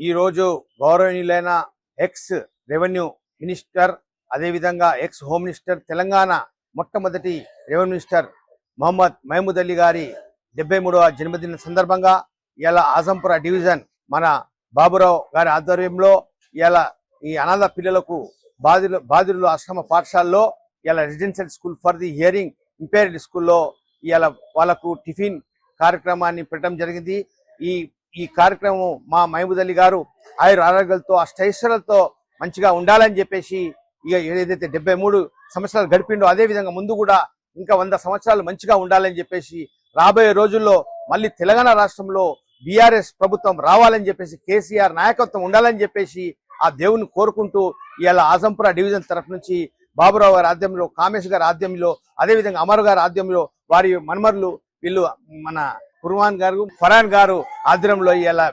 ఈ రోజు గౌరవనీయులైన ఎక్స్ రెవెన్యూ మినిస్టర్ అదేవిధంగా ఎక్స్ హోమ్ మినిస్టర్ తెలంగాణ మొట్టమొదటి రెవెన్యూ మినిస్టర్ మొహమ్మద్ మహమూద్ అలీ గారి 73వ జన్మదిన సందర్భంగా ఇలా ఆజంపుర డివిజన్ మన బాబురావు గారి ఆధ్వర్యంలో ఇలా ఈ అనాథ పిల్లలకు బాధితులు ఆశ్రమ పాఠశాలలో ఇలా residential school for the hearing impaired స్కూల్లో ఇలా వాళ్ళకు టిఫిన్ కార్యక్రమాన్ని పెట్టడం జరిగింది. ఈ కార్యక్రమం మా మహమూద్ అలీ గారు ఆరోగ్యాలతో అష్టైశ్వర్యాలతో మంచిగా ఉండాలని చెప్పేసి ఇక ఏదైతే 73 సంవత్సరాలు గడిపిండో అదే విధంగా ముందు కూడా ఇంకా 100 సంవత్సరాలు మంచిగా ఉండాలని చెప్పేసి రాబోయే రోజుల్లో మళ్ళీ తెలంగాణ రాష్ట్రంలో బీఆర్ఎస్ ప్రభుత్వం రావాలని చెప్పేసి కేసీఆర్ నాయకత్వం ఉండాలని చెప్పేసి ఆ దేవుని కోరుకుంటూ ఇవాళ ఆజంపుర డివిజన్ తరఫు నుంచి బాబురావు గారి ఆధ్వర్యంలో, కామేష్ గారి ఆధ్వర్యంలో, అదేవిధంగా అమర్ గారి ఆధ్వర్యంలో, వారి మన్మర్లు వీళ్ళు మన కుర్వాన్ గారు ఫరాన్ గారు ఆధ్వర్యంలో ఇలా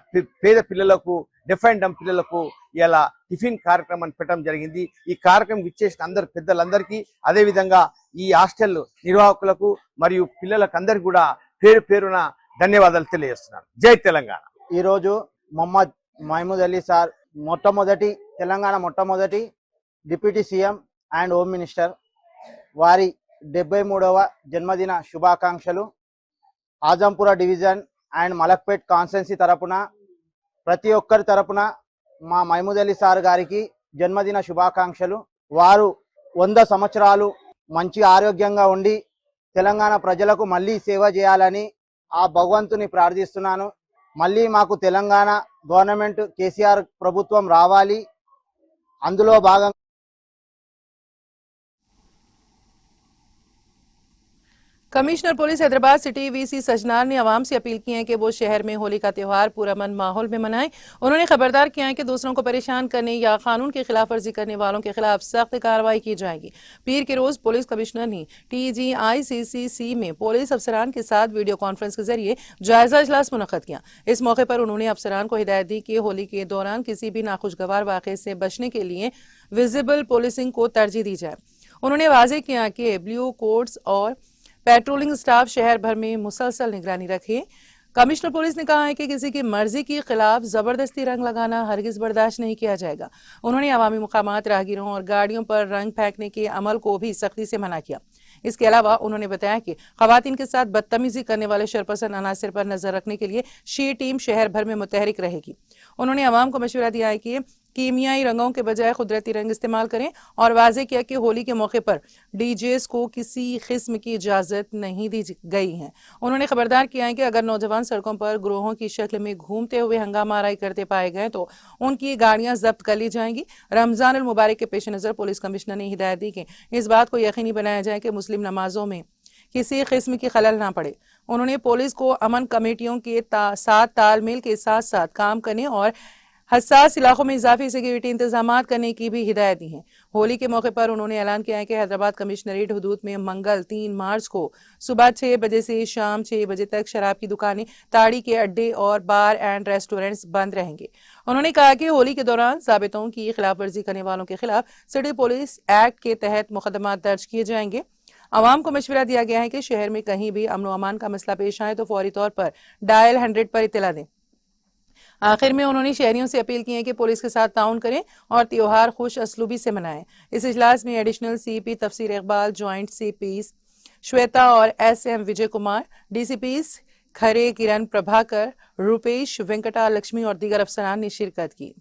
పేద పిల్లలకు డెఫ్ అండ్ డమ్ పిల్లలకు ఇలా టిఫిన్ కార్యక్రమాన్ని పెట్టడం జరిగింది. ఈ కార్యక్రమం ఇచ్చేసిన అందరు పెద్దలందరికీ అదేవిధంగా ఈ హాస్టల్ నిర్వాహకులకు మరియు పిల్లలకు అందరికీ కూడా పేరు పేరున ధన్యవాదాలు తెలియజేస్తున్నాను. జై తెలంగాణ. ఈరోజు మొహమ్మద్ మహమూద్ అలీ సార్ తెలంగాణ మొట్టమొదటి deputy CM and home minister వారి 73వ జన్మదిన శుభాకాంక్షలు. Azampura division and Malakpet constituency తరపున ప్రతి ఒక్కరి తరపున మా మహమూద్ అలీ సార్ గారికి జన్మదిన శుభాకాంక్షలు. వారు 100 సంవత్సరాలు మంచి ఆరోగ్యంగా ఉండి తెలంగాణ ప్రజలకు మళ్ళీ సేవ చేయాలని ఆ భగవంతుని ప్రార్థిస్తున్నాను. మళ్ళీ మాకు తెలంగాణ గవర్నమెంట్ కేసీఆర్ ప్రభుత్వం రావాలి. అందులో భాగంగా commissioner police Hyderabad city VC Sajjanar ने आवाम से अपील की है कि वो शहर में होली का त्यौहार पुरअमन माहौल में मनाएं। उन्होंने खबरदार किया है कि दूसरों को परेशान करने या कानून की खिलाफ वर्जी करने वालों के खिलाफ सख्त कार्रवाई की जाएगी। पीर के रोज पुलिस कमिश्नर ने TGICCC में पुलिस अफसरान के साथ वीडियो कॉन्फ्रेंस के जरिए जायजा इजलास मुनक्कद किया। इस मौके पर उन्होंने अफसरान को हिदायत दी कि होली के दौरान किसी भी नाखुशगवार वाक़े से बचने के लिए विजिबल पुलिसिंग को तरजीह दी जाए। उन्होंने वाज़ेह किया कि ब्लू कोड्स और पेट्रोलिंग स्टाफ शहर भर में मुसलसल निगरानी रखे। कमिश्नर पुलिस ने कहा है कि किसी की मर्जी के खिलाफ जबरदस्ती रंग लगाना हरगिज बर्दाश्त नहीं किया जाएगा। उन्होंने अवामी मुकामात, राहगीरों और गाड़ियों पर रंग फेंकने के अमल को भी सख्ती से मना किया। इसके अलावा उन्होंने बताया कि खवातीन के साथ बदतमीजी करने वाले शरपसंद अनासिर पर नजर रखने के लिए शी टीम शहर भर में मुतहरिक रहेगी। उन्होंने अवाम को मशवरा दिया है कि कीमियाई रंगों के बजाय कुदरती रंग इस्तेमाल करें और वाज़ेह किया कि होली के मौके पर डीजेस को किसी किस्म की इजाज़त नहीं दी गई है। उन्होंने खबरदार किया है कि अगर नौजवान सड़कों पर गिरोहों की शक्ल में घूमते हुए हंगामा आराई करते पाए गए तो उनकी गाड़ियां जब्त कर ली जाएंगी। रमजान अल मुबारक के पेश नज़र पुलिस कमिश्नर ने हिदायत दी कि इस बात को यकीनी बनाया जाए कि मुस्लिम नमाजों में किसी किस्म की खलल ना पड़े। उन्होंने पुलिस को अमन कमेटियों के साथ तालमेल के साथ साथ काम करने और हसास इलाकों में इजाफी सिक्योरिटी इंतजामात करने की भी हिदायत दी है। होली के मौके पर उन्होंने ऐलान किया है कि हैदराबाद कमिश्नरेट हदूद में मंगल 3 मार्च को सुबह 6 बजे से शाम 6 बजे तक शराब की दुकानें, ताड़ी के अड्डे और बार एंड रेस्टोरेंट्स बंद रहेंगे। उन्होंने कहा कि होली के दौरान ज़ाबितों की खिलाफ वर्जी करने वालों के खिलाफ सिटी पुलिस एक्ट के तहत मुकदमा दर्ज किए जाएंगे। आवाम को मशवरा दिया गया है कि शहर में कहीं भी अमन अमान का मसला पेश आए तो फौरी तौर पर डायल 100 पर इत्तला दें। आखिर में उन्होंने शहरियों से अपील की है कि पुलिस के साथ ताउन करें और त्योहार खुश असलूबी से मनाएं। इस इजलास में एडिशनल CP तफसीर इकबाल, ज्वाइंट CPs श्वेता और SM विजय कुमार, DCPs खरे किरण प्रभाकर, रूपेश वेंकटा लक्ष्मी और दीगर अफसरान ने शिरकत की।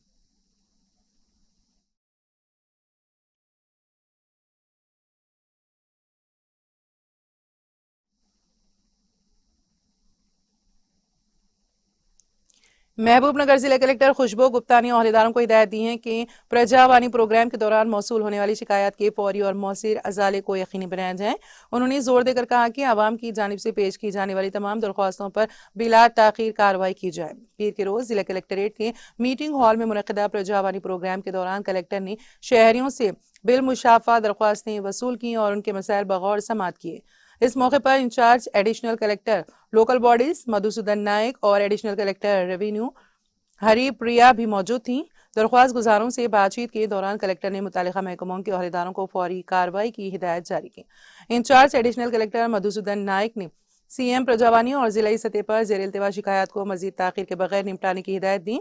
महबूबनगर जिला कलेक्टर खुशबू गुप्ता ने ओहदेदारों को हिदायत दी है कि प्रजावाणी प्रोग्राम के दौरान मौसूल होने वाली शिकायत के फौरी और मौसिर अजाले को यकीनी बनाया जाए। उन्होंने जोर देकर कहा कि आवाम की जानिब से पेश की जाने वाली तमाम दरख्वास्तों पर बिला ताखीर कार्रवाई की जाए। पीर के रोज जिला कलेक्टरेट के मीटिंग हॉल में मुनक्किदा प्रजावाणी प्रोग्राम के दौरान कलेक्टर ने शहरियों से बिलमुशाफा दरख्वास्तें वसूल की और उनके मसाइल बगौर समाअत किए। इस मौके पर incharge additional collector local bodies Madhusudan Nayak और additional collector revenue Hari Priya भी मौजूद थीं। दरख्वास्त गुजारों से बातचीत के दौरान कलेक्टर ने मुतालिका महकमों के ओहदेदारों को फौरी कार्रवाई की हिदायत जारी की। इंचार्ज एडिशनल कलेक्टर मधुसूदन नायक ने CM प्रजावानी और जिलाई सतह पर जेर इल्तिवा शिकायत को मजीद ताखीर के बगैर निपटाने की हिदायत दी।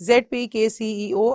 ZP-KCEO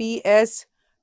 PS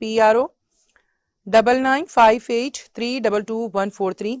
PRO 9958322143،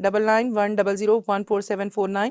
9910014749،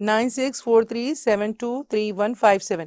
9643723157۔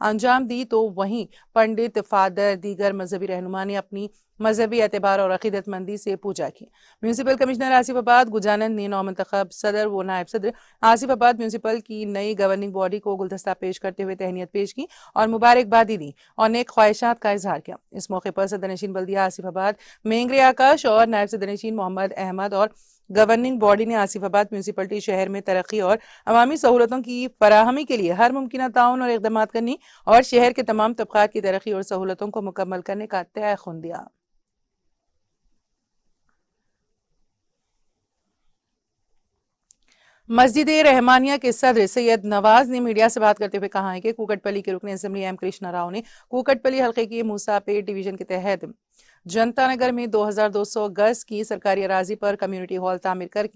अंजाम दी, तो वहीं पंडित, फादर, दीगर मजहबी रहनुमा ने अपनी मजहबी एतबार और अकीदतमंदी से पूजा की। म्यूनसिपल कमिश्नर आसिफाबाद गुजानंद ने नौमंतखब सदर व नायब सदर आसिफाबाद म्यूनसिपल की नई गवर्निंग बॉडी को गुलदस्ता पेश करते हुए तहनीत पेश की और मुबारकबादी दी और नेक ख्वाहिशात का इजहार किया। इस मौके पर सदरनशीन बल्दिया आसिफाबाद मेंगरे आकाश और नायब सदरनशीन मोहम्मद अहमद और गवर्निंग बॉडी ने आसिफाबाद म्यूनसिपलिटी शहर में तरक्की और अवामी सहूलतों की फराहमी के लिए हर मुमकिन ताउन और इक़दाम करने और शहर के तमाम तबक़ात की तरक्की और सहूलतों को मुकम्मल करने का तयख़ुन दिया। मस्जिद रहमानिया के सदर सैयद नवाज ने मीडिया से बात करते हुए कहा है कि कूकटपल्ली के रुकन असेंबली एम कृष्णा राव ने कूकटपल्ली हल्के की मूसापेट डिवीजन के तहत जनता नगर में 2200 गज की सरकारी अराजी पर कम्युनिटी हॉल तामीर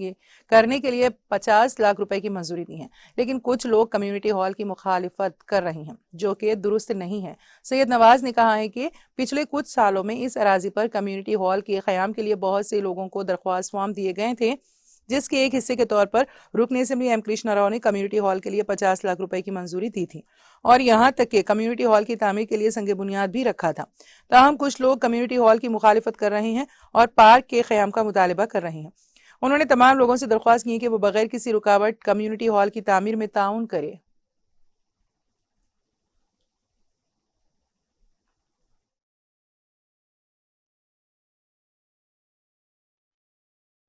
करने के लिए 50 लाख रुपए की मंजूरी दी है, लेकिन कुछ लोग कम्युनिटी हॉल की मुखालिफत कर रहे हैं जो कि दुरुस्त नहीं है। सैयद नवाज ने कहा है कि पिछले कुछ सालों में इस अराजी पर कम्युनिटी हॉल के क़याम के लिए बहुत से लोगों को दरख्वास्त फॉर्म दिए गए थे, जिसके एक हिस्से के तौर पर रुकन असेंबली एम कृष्णा राव ने कम्युनिटी हॉल के लिए 50 लाख रुपए की मंजूरी दी थी और यहां तक कि कम्युनिटी हॉल की तामीर के लिए संग बुनियाद भी रखा था। ताहम कुछ लोग कम्युनिटी हॉल की मुखालिफत कर रहे हैं और पार्क के क़याम का मुतालिबा कर रहे हैं। उन्होंने तमाम लोगों से दरख्वास्त की कि वो बगैर किसी रुकावट कम्युनिटी हॉल की तामीर में ताउन करे।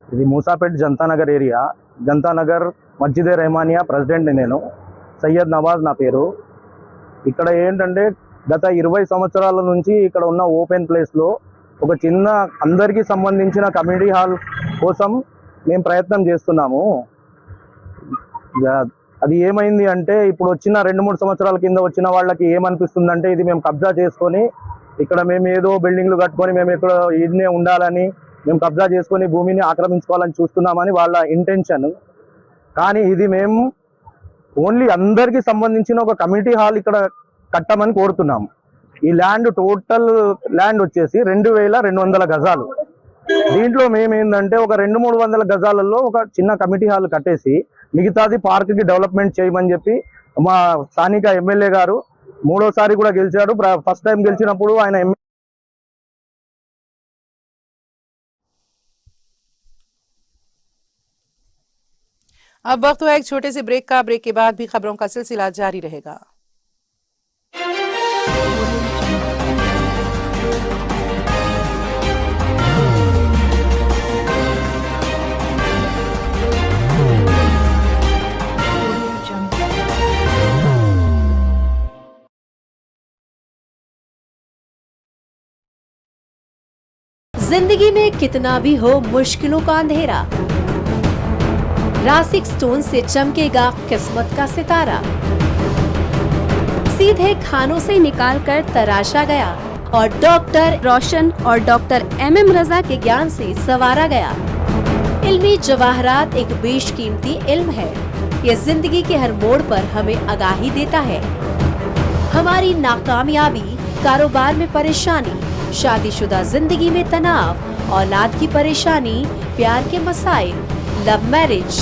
ఇది మూసాపేట్ జనతానగర్ ఏరియా. జనతానగర్ మస్జిద్ రెహమానియా ప్రెసిడెంట్ నేను. సయ్యద్ నవాజ్ నా పేరు. ఇక్కడ ఏంటంటే గత 20 సంవత్సరాల నుంచి ఇక్కడ ఉన్న ఓపెన్ ప్లేస్లో ఒక చిన్న అందరికీ సంబంధించిన కమ్యూనిటీ హాల్ కోసం మేము ప్రయత్నం చేస్తున్నాము. అది ఏమైంది అంటే ఇప్పుడు వచ్చిన 2-3 సంవత్సరాల కింద వచ్చిన వాళ్ళకి ఏమనిపిస్తుందంటే ఇది మేము కబ్జా చేసుకొని ఇక్కడ మేము ఏదో బిల్డింగ్లు కట్టుకొని మేము ఇక్కడ ఈడనే ఉండాలని మేము కబ్జా చేసుకొని భూమిని ఆక్రమించుకోవాలని చూస్తున్నామని వాళ్ళ ఇంటెన్షన్. కానీ ఇది మేము ఓన్లీ అందరికీ సంబంధించిన ఒక కమ్యూనిటీ హాల్ ఇక్కడ కట్టమని కోరుతున్నాము. ఈ ల్యాండ్ టోటల్ ల్యాండ్ వచ్చేసి 2200 గజాలు. దీంట్లో మేమేందంటే ఒక 200-300 గజాలలో ఒక చిన్న కమ్యూనిటీ హాల్ కట్టేసి మిగతాది పార్క్కి డెవలప్మెంట్ చేయమని చెప్పి మా స్థానిక ఎమ్మెల్యే గారు 3వ సారి కూడా గెలిచాడు. ఫస్ట్ టైం గెలిచినప్పుడు ఆయన अब वक्त हुआ एक छोटे से ब्रेक का। ब्रेक के बाद भी खबरों का सिलसिला जारी रहेगा। जिंदगी में कितना भी हो मुश्किलों का अंधेरा, रासिक स्टोन से चमकेगा किस्मत का सितारा। सीधे खानों से निकालकर तराशा गया और डॉक्टर रोशन और डॉक्टर MM रजा के ज्ञान से संवारा गया। इल्मी जवाहरात एक बेशकीमती इल्म है। ये जिंदगी के हर मोड़ पर हमें आगाही देता है। हमारी नाकामयाबी, कारोबार में परेशानी, शादीशुदा जिंदगी में तनाव, औलाद की परेशानी, प्यार के मसाइल, लव मैरिज,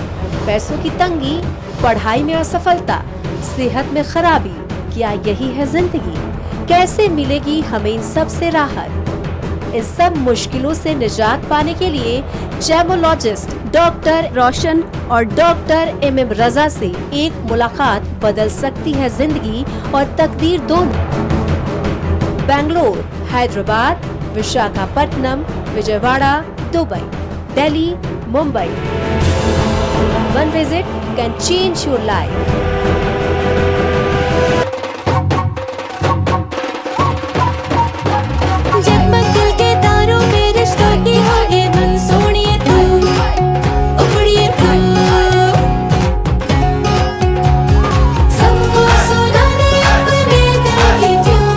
पैसों की तंगी, पढ़ाई में असफलता, सेहत में खराबी, क्या यही है जिंदगी? कैसे मिलेगी हमें इन सब से राहत? इन सब मुश्किलों से निजात पाने के लिए जेमोलॉजिस्ट डॉक्टर रोशन और डॉक्टर MM रजा से एक मुलाकात बदल सकती है जिंदगी और तकदीर दोनों। Bangalore, Hyderabad, Visakhapatnam, Vijayawada, Dubai, Delhi, Mumbai. One visit can change your life. जगमग दिल के तारों में रिश्तों की होगी धुन, सोनिए तू, उखड़िए तू, सबको सुनाने अपने दिल की ट्यून,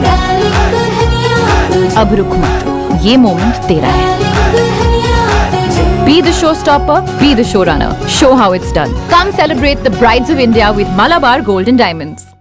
डार्लिंग दुल्हनिया तुझे, अब रुक मत, ये मोमेंट तेरा है। Be the showstopper, be the showrunner. Show how it's done. Come celebrate the Brides of India with Malabar Gold and Diamonds.